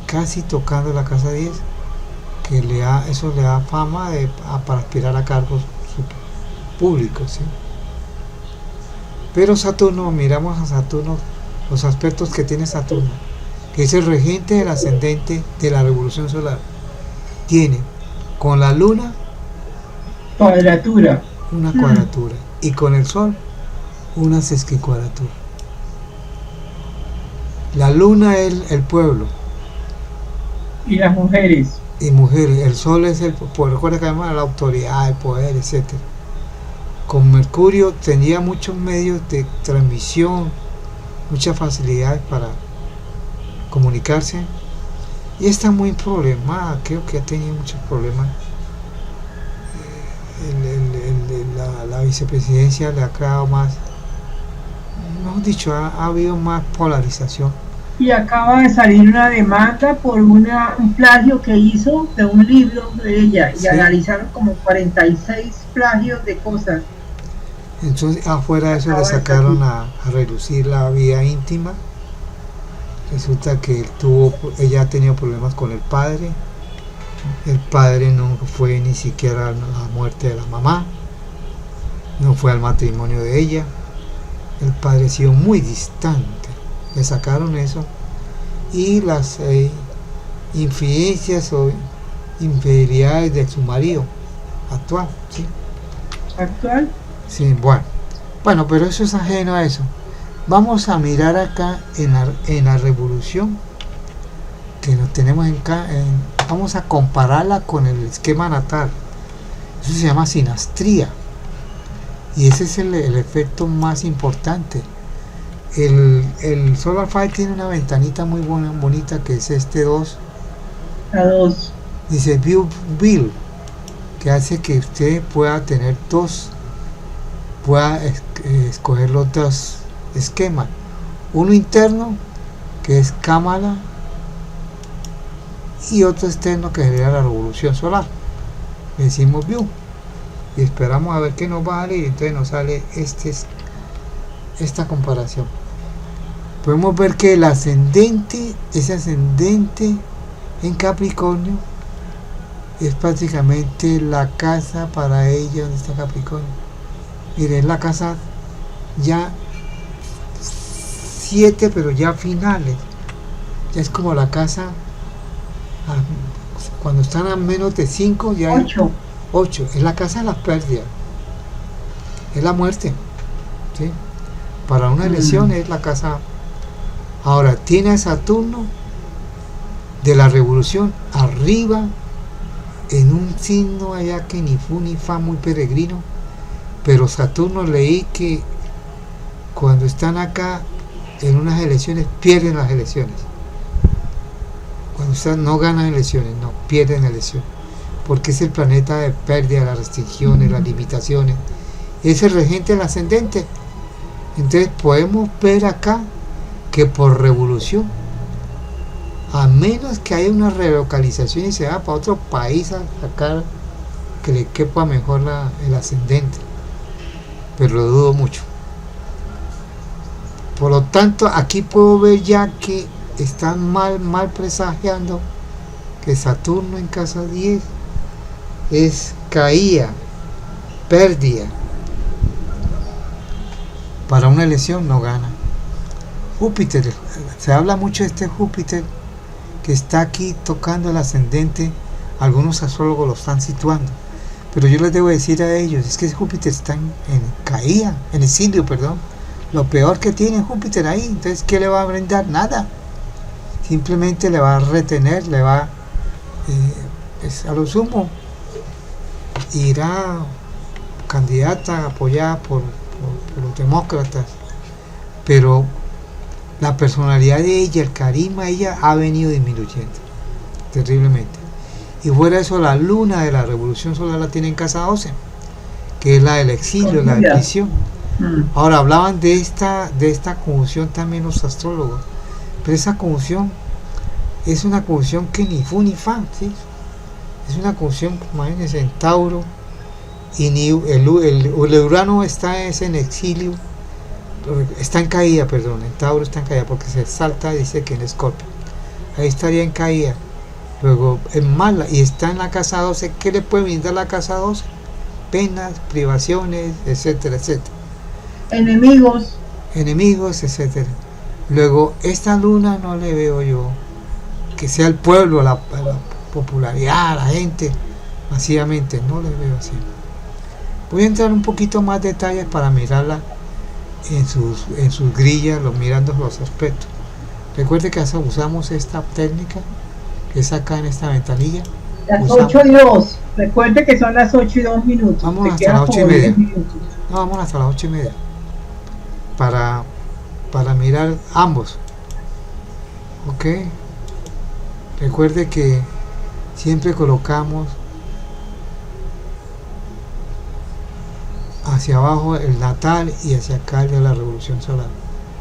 casi tocando la casa 10, que eso le da fama para aspirar a cargos públicos, ¿sí? Pero Saturno, miramos a Saturno, los aspectos que tiene Saturno, que es el regente del ascendente de la revolución solar. Tiene con la luna Cuadratura. una cuadratura y con el sol una sesquicuadratura. La luna es el pueblo Y las mujeres. y mujeres, el sol es recuerda que además la autoridad, el poder, etc. Con Mercurio tenía muchos medios de transmisión, muchas facilidades para comunicarse, y está muy problemada. Creo que ha tenido muchos problemas. La vicepresidencia le ha creado más, mejor dicho, ha habido más polarización. Y acaba de salir una demanda por un plagio que hizo de un libro de ella. Y Sí. analizaron como 46 plagios de cosas. Entonces afuera de eso le sacaron a relucir la vida íntima. Resulta que ella ha tenido problemas con el padre. El padre no fue ni siquiera a la muerte de la mamá, no fue al matrimonio de ella. El padre ha sido muy distante. Le sacaron eso, y las infidencias o infidelidades de su marido actual, ¿sí? Actual. Sí, bueno, pero eso es ajeno a eso. Vamos a mirar acá en la revolución que nos tenemos vamos a compararla con el esquema natal. Eso se llama sinastría, y ese es el efecto más importante. El Solar File tiene una ventanita muy bonita, que es este 2. La 2. Dice View Bill, que hace que usted pueda tener pueda escoger los dos esquemas. Uno interno, que es Cámara, y otro externo, que sería la revolución solar. Le decimos View y esperamos a ver qué nos va a salir. Entonces nos sale esta comparación. Podemos ver que ese ascendente en Capricornio es prácticamente la casa para ella donde está Capricornio. Mire, es la casa ya 7, pero ya finales. Ya es como la casa cuando están a menos de 5, ya 8. Es la casa de las pérdidas, es la muerte, ¿sí? Para una elección es la casa. Ahora tiene a Saturno de la revolución arriba en un signo allá que ni fu ni fa, muy peregrino. Pero Saturno, leí que cuando están acá en unas elecciones pierden las elecciones. Cuando están, no ganan elecciones, no, pierden elecciones, porque es el planeta de pérdida, las restricciones, las limitaciones. Es el regente del ascendente. Entonces podemos ver acá que por revolución a menos que haya una relocalización y se va para otro país a sacar que le quepa mejor el ascendente, pero lo dudo mucho. Por lo tanto, aquí puedo ver ya que están mal presagiando que Saturno en casa 10 es caída, pérdida. Para una elección no gana. Júpiter, se habla mucho de este Júpiter que está aquí tocando el ascendente. Algunos astrólogos lo están situando, pero yo les debo decir a ellos, es que Júpiter está en caída, en exilio, perdón. Lo peor que tiene Júpiter ahí, entonces ¿qué le va a brindar? Nada. Simplemente le va a retener, le va a lo sumo irá candidata apoyada por los demócratas, pero la personalidad de ella, el carisma de ella ha venido disminuyendo terriblemente. Y fuera de eso, la luna de la revolución solar la tiene en casa 12, que es la del exilio, la de prisión. Ahora hablaban de esta conjunción también los astrólogos, pero esa conjunción es una conjunción que ni fu ni fa, ¿sí? Es una conjunción, imagínense, en Tauro, y ni el Urano está en exilio, está en caída, perdón, en Tauro está en caída porque se salta, dice que en Escorpio, ahí estaría en caída. Luego es mala y está en la casa 12. ¿Qué le puede brindar la casa 12? Penas, privaciones, etcétera, etcétera. Enemigos, etcétera. Luego, esta luna no le veo yo que sea el pueblo, la popularidad, la gente, masivamente, no le veo así. Voy a entrar un poquito más detalles para mirarla en sus grillas, mirando los aspectos. Recuerde que usamos esta técnica que es acá en esta ventanilla. Las 8 y 2. Recuerde que son las 8 y 2 minutos. Vamos hasta las 8 y media. No, vamos hasta las 8 y media. Para mirar ambos. Ok. Recuerde que siempre colocamos hacia abajo el natal y hacia acá el de la revolución solar.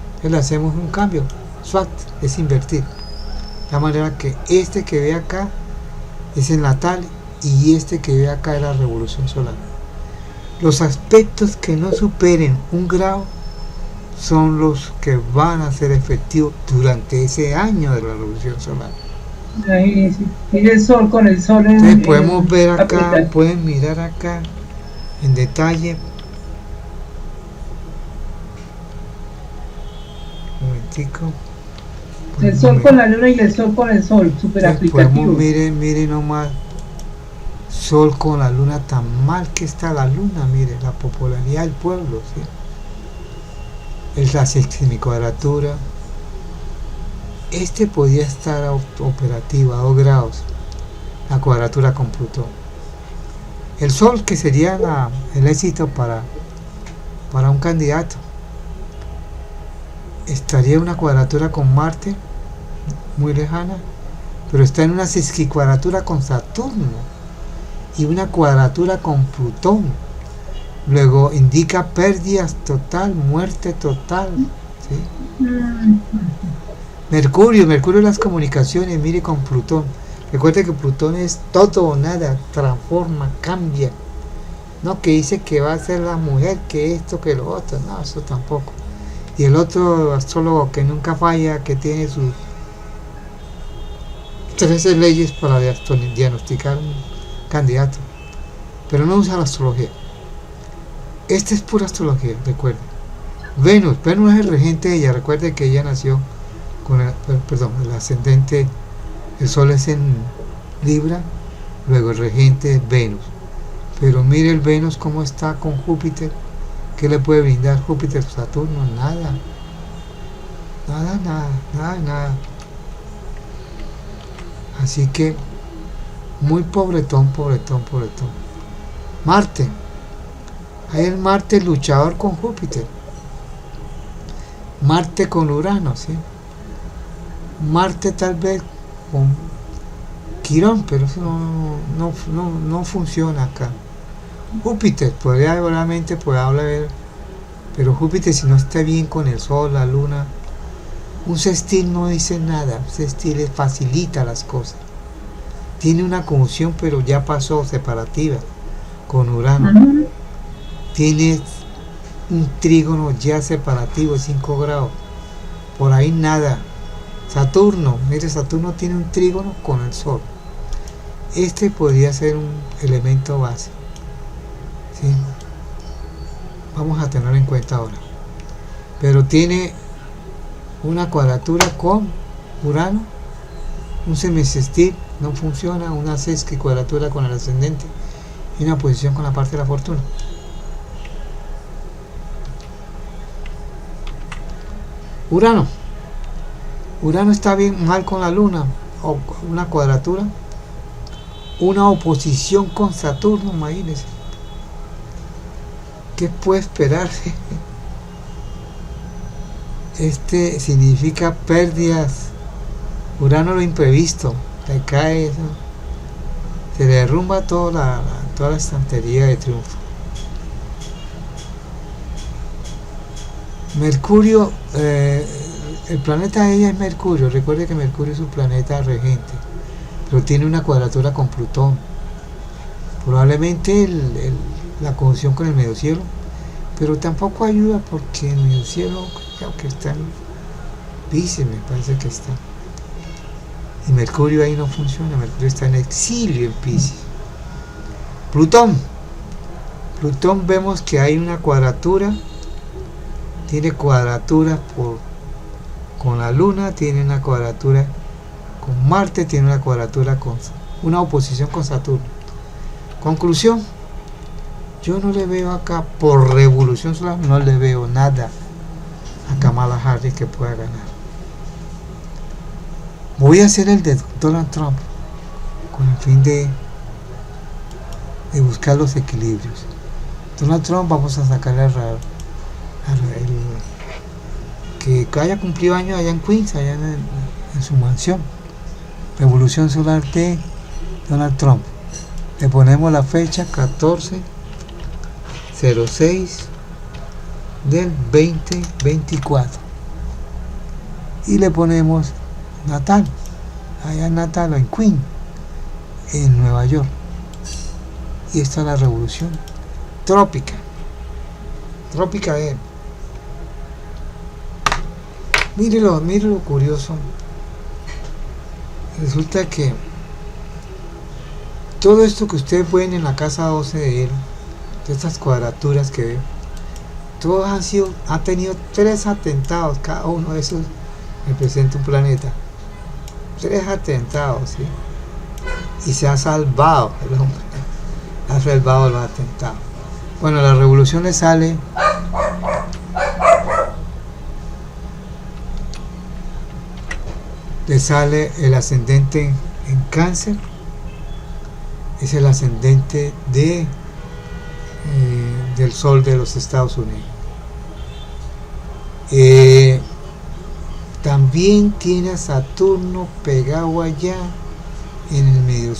Entonces le hacemos un cambio. SWAT es invertir. De la manera que este que ve acá es el natal y este que ve acá es la revolución solar. Los aspectos que no superen un grado son los que van a ser efectivos durante ese año de la revolución solar. Ahí tiene el sol con el sol. Entonces podemos ver acá, pueden mirar acá en detalle. Un momentico. El sol con la luna y el sol con el sol, súper aplicativo. Mire nomás, sol con la luna, tan mal que está la luna, mire, la popularidad del pueblo, ¿sí? Es la sextimicuadratura. Este podía estar operativo a 2 grados, la cuadratura con Plutón. El sol, que sería el éxito para un candidato, estaría en una cuadratura con Marte, muy lejana, pero está en una sesquicuadratura con Saturno y una cuadratura con Plutón. Luego indica pérdidas total, muerte total, ¿sí? Mercurio las comunicaciones, mire, con Plutón. Recuerde que Plutón es todo o nada, transforma, cambia. No que dice que va a ser la mujer, que esto, que lo otro, no, eso tampoco. Y el otro astrólogo que nunca falla, que tiene sus 13 leyes para diagnosticar un candidato, pero no usa la astrología. Esta es pura astrología, recuerde. Venus es el regente de ella. Recuerde que ella nació con el ascendente, el sol es en Libra, luego el regente es Venus. Pero mire el Venus cómo está con Júpiter. ¿Qué le puede brindar Júpiter, Saturno? Nada. Nada. Así que muy pobretón. Marte. Hay el Marte luchador con Júpiter. Marte con Urano, ¿sí? Marte tal vez con Quirón, pero eso no funciona acá. Júpiter podría realmente hablar, pero Júpiter, si no está bien con el Sol, la Luna, Un sextil no dice nada, un sextil facilita las cosas. Tiene una conjunción, pero ya pasó separativa con Urano. Tiene un trígono ya separativo de 5 grados. Por ahí nada. Saturno, mire, Saturno tiene un trígono con el Sol. Este podría ser un elemento base. ¿Sí? Vamos a tenerlo en cuenta ahora. Pero tiene una cuadratura con Urano, un semisextil, no funciona, una sesqui cuadratura con el ascendente y una posición con la parte de la fortuna. Urano está bien mal con la Luna, o una cuadratura, una oposición con Saturno, imagínense. ¿Qué puede esperarse? Este significa pérdidas. Urano lo imprevisto, le cae eso, se le derrumba toda la estantería de triunfo. Mercurio, el planeta de ella es Mercurio. Recuerde que Mercurio es su planeta regente, pero tiene una cuadratura con Plutón. Probablemente la conjunción con el medio cielo, pero tampoco ayuda porque el medio cielo, creo que está en Piscis, me parece que está. Y Mercurio ahí no funciona, Mercurio está en exilio en Piscis. Plutón vemos que hay una cuadratura, tiene cuadraturas con la Luna, tiene una cuadratura con Marte, tiene una cuadratura con una oposición con Saturno. Conclusión, yo no le veo acá, por revolución solar, no le veo nada a Kamala Harris que pueda ganar. Voy a hacer el de Donald Trump con el fin de buscar los equilibrios. Donald Trump, vamos a sacarle que haya cumplido años allá en Queens, allá en su mansión. Revolución solar de Donald Trump. Le ponemos la fecha 14/06 del 2024 y le ponemos natal, allá en natal, en Queens, en Nueva York. Y esta es la revolución trópica de él. Mire lo curioso. Resulta que todo esto que ustedes ven en la casa 12 de él, de estas cuadraturas que ven, todos han tenido 3 atentados, cada uno de esos representa un planeta. 3 atentados, ¿sí? Y se ha salvado el hombre, ha salvado los atentados. Bueno, la revolución le sale el ascendente en Cáncer, es el ascendente del Sol de los Estados Unidos. También tiene a Saturno pegado allá en el medio,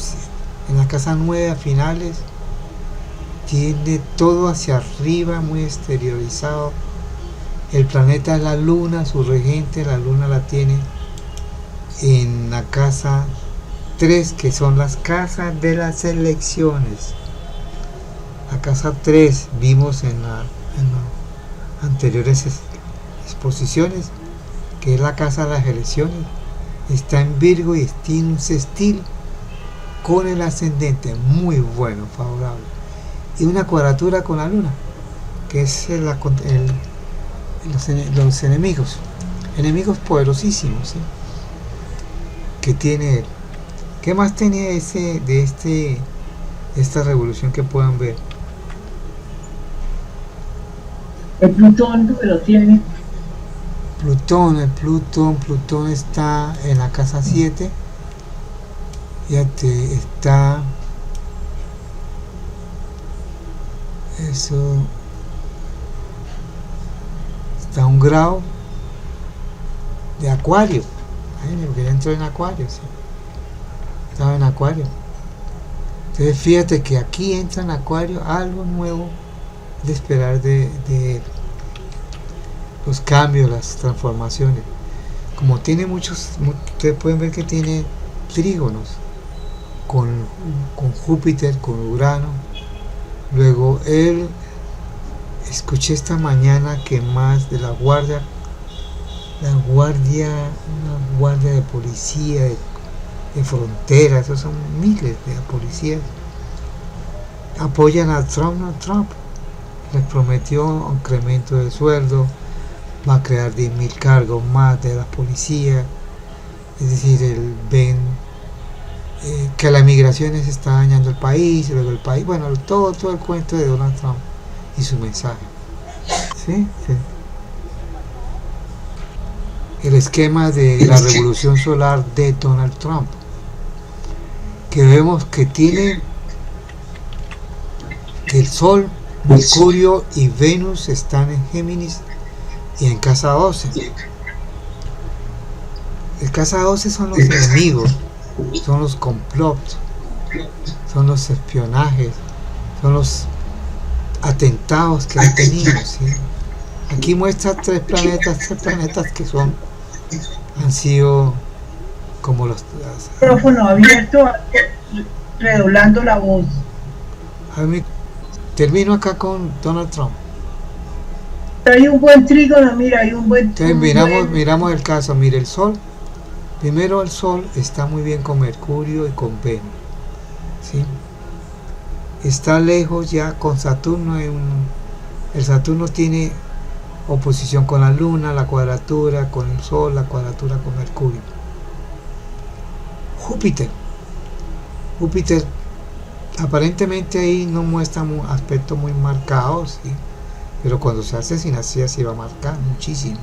en la casa 9 a finales. Tiene todo hacia arriba, muy exteriorizado. El planeta es la Luna, su regente, la Luna la tiene en la casa 3, que son las casas de las elecciones. La casa 3 vimos en las anteriores exposiciones, que es la casa de las elecciones. Está en Virgo y tiene un sextil con el ascendente muy bueno, favorable, y una cuadratura con la Luna, que es los enemigos poderosísimos, ¿sí? Que tiene. ¿Qué más tenía esta revolución que puedan ver? El Plutón lo tiene. Plutón está en la casa 7. Fíjate, está a 1 grado de Acuario. Porque ya entró en Acuario, ¿sí? Estaba en Acuario. Entonces fíjate que aquí entra en Acuario algo nuevo de esperar de los cambios, las transformaciones. como tiene muchos, ustedes pueden ver que tiene trígonos con Júpiter, con Urano. Luego él, escuché esta mañana que más de una guardia de policía, de fronteras, esos son miles de policías, apoyan a Trump. Les prometió un incremento de sueldo, va a crear 10.000 cargos más de la policía. Es decir, él ven que la migración se está dañando el país, luego el país, bueno, todo el cuento de Donald Trump y su mensaje. ¿Sí? Sí. El esquema de la revolución solar de Donald Trump, que vemos que tiene que el Sol, Mercurio y Venus están en Géminis y en casa 12. El casa 12 son los enemigos, son los complots, son los espionajes, son los atentados que han tenido, ¿sí? Aquí muestra tres planetas que han sido como los... Micrófono abierto, redoblando la voz. Termino acá con Donald Trump. Hay un buen trígono, mira, hay un buen... Entonces miramos el caso, mire el Sol. Primero el Sol está muy bien con Mercurio y con Venus, ¿sí? Está lejos ya con Saturno. El Saturno tiene oposición con la Luna, la cuadratura con el Sol, la cuadratura con Mercurio. Júpiter aparentemente ahí no muestra aspectos muy marcados, ¿sí? Pero cuando se hace sinastría se va a marcar muchísimo.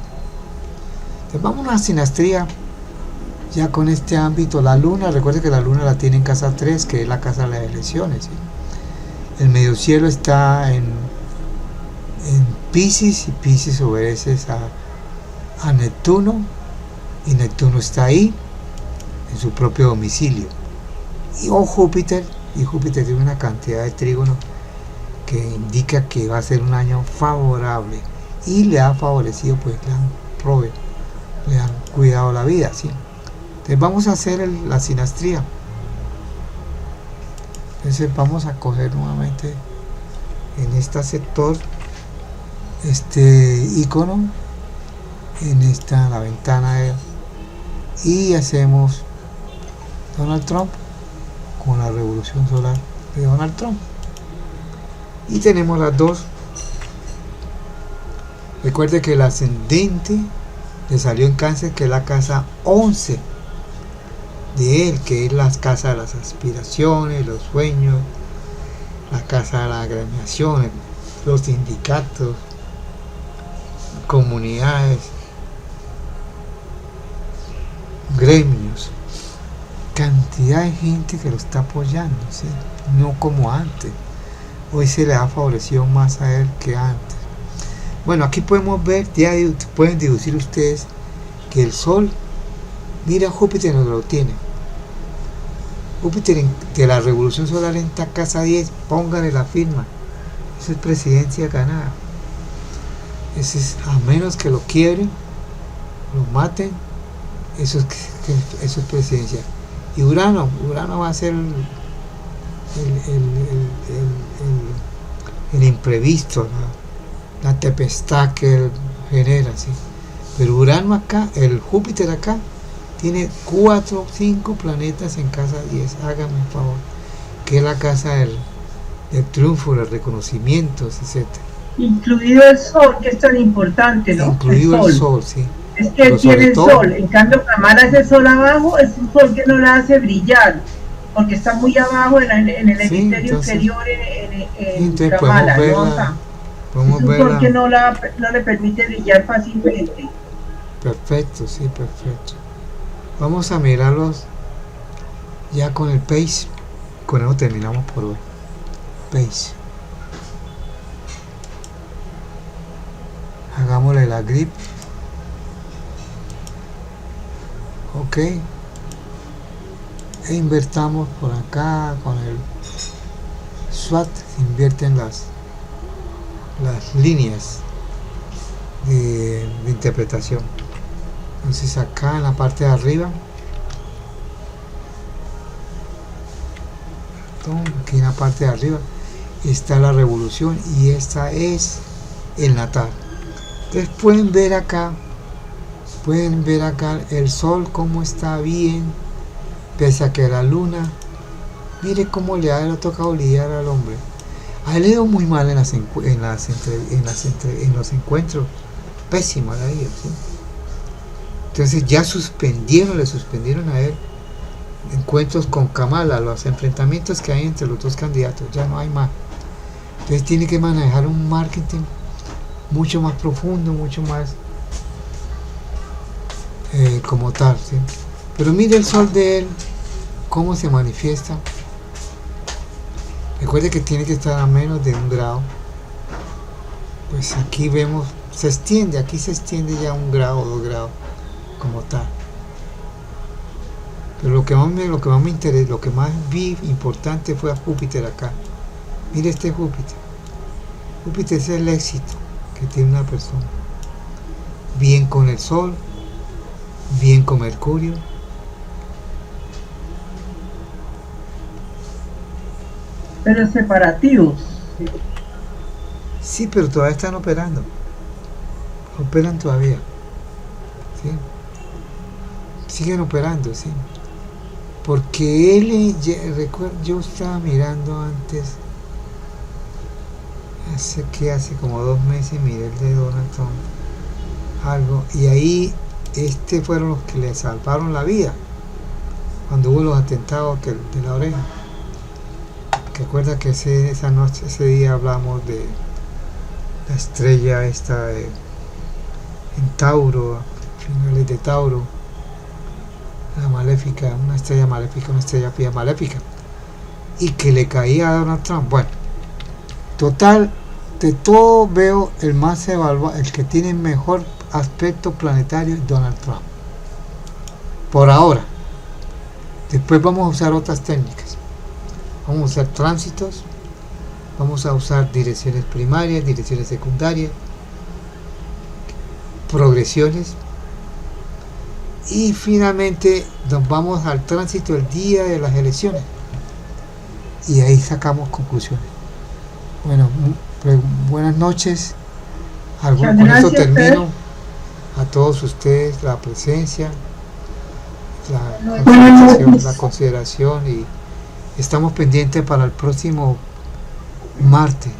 Entonces vamos a una sinastría ya con este ámbito. La Luna, recuerde que la Luna la tiene en casa 3, que es la casa de las elecciones, ¿sí? El medio cielo está en Piscis, y Piscis obedece a Neptuno, y Neptuno está ahí en su propio domicilio. Y Júpiter tiene una cantidad de trígonos que indica que va a ser un año favorable, y le ha favorecido, pues le han cuidado la vida, ¿sí? Entonces vamos a hacer la sinastría. Entonces vamos a coger nuevamente en este sector este icono, en la ventana y hacemos Donald Trump con la revolución solar de Donald Trump, y tenemos las dos. Recuerde que el ascendente le salió en Cáncer, que es la casa 11 de él, que es la casa de las aspiraciones, los sueños, la casa de las agremiaciones, los sindicatos, comunidades, gremios, cantidad de gente que lo está apoyando, ¿sí? No como antes. Hoy se le ha favorecido más a él que antes. Bueno, aquí podemos ver, ya pueden deducir ustedes que el Sol, mira, Júpiter no lo tiene. Júpiter de la revolución solar en esta casa 10, pónganle la firma. Eso es presidencia ganada. Eso es, a menos que lo quiebren, lo maten, eso es presidencia. Y Urano va a ser el imprevisto, la tempestad que él genera, ¿sí? Pero Urano acá, el Júpiter acá, tiene 4 o 5 planetas en casa 10, hágame un favor, que es la casa del triunfo, los reconocimientos, etc. Incluido el Sol, que es tan importante, ¿no? Incluido el Sol, sí. Es que él tiene el Sol, en cambio Kamala, ese Sol abajo es un Sol que no la hace brillar, porque está muy abajo en el hemisferio inferior en Kamala, ¿no? Es un Sol que no le permite brillar fácilmente. Perfecto, sí, perfecto. Vamos a mirarlos ya con el Pace. Con eso terminamos por hoy. Pace. Hagámosle la grip. Ok. E invertamos por acá con el SWAT. Se invierten las líneas de interpretación. Entonces acá en la parte de arriba, aquí en la parte de arriba está la revolución y esta es el natal. Entonces pueden ver acá el sol como está bien, pese a que la luna, mire cómo le ha tocado lidiar al hombre. A él le dio muy mal en los encuentros, pésimo a la vida, ¿sí? Entonces ya le suspendieron a él encuentros con Kamala, los enfrentamientos que hay entre los dos candidatos, ya no hay más. Entonces tiene que manejar un marketing mucho más profundo, mucho más como tal, ¿sí? Pero mire el sol de él, cómo se manifiesta. Recuerde que tiene que estar a menos de 1 grado. Pues aquí vemos, aquí se extiende ya 1 grado o 2 grados como tal. Pero lo que más me interesó, lo que más vi importante fue a Júpiter acá. Mire este Júpiter. Júpiter es el éxito que tiene una persona. Bien con el Sol, bien con Mercurio. Pero separativos. Sí, pero todavía están operando. Operan todavía. ¿Sí? Siguen operando, sí. Porque él, recuerdo, yo estaba mirando antes, hace como 2 meses, miré el de Donald Trump, algo, y ahí fueron los que le salvaron la vida cuando hubo los atentados de la oreja. Que acuerda que esa noche, ese día hablamos de la estrella esta en Tauro, finales de Tauro, la maléfica, una estrella pía maléfica, y que le caía a Donald Trump. Bueno, total, de todo veo el más evaluado, el que tiene mejor aspecto planetario es Donald Trump, por ahora. Después vamos a usar otras técnicas, vamos a usar tránsitos, vamos a usar direcciones primarias, direcciones secundarias, progresiones, y finalmente nos vamos al tránsito el día de las elecciones y ahí sacamos conclusiones. Bueno, buenas noches. Con esto termino. A todos ustedes la presencia, la consideración, y estamos pendientes para el próximo martes.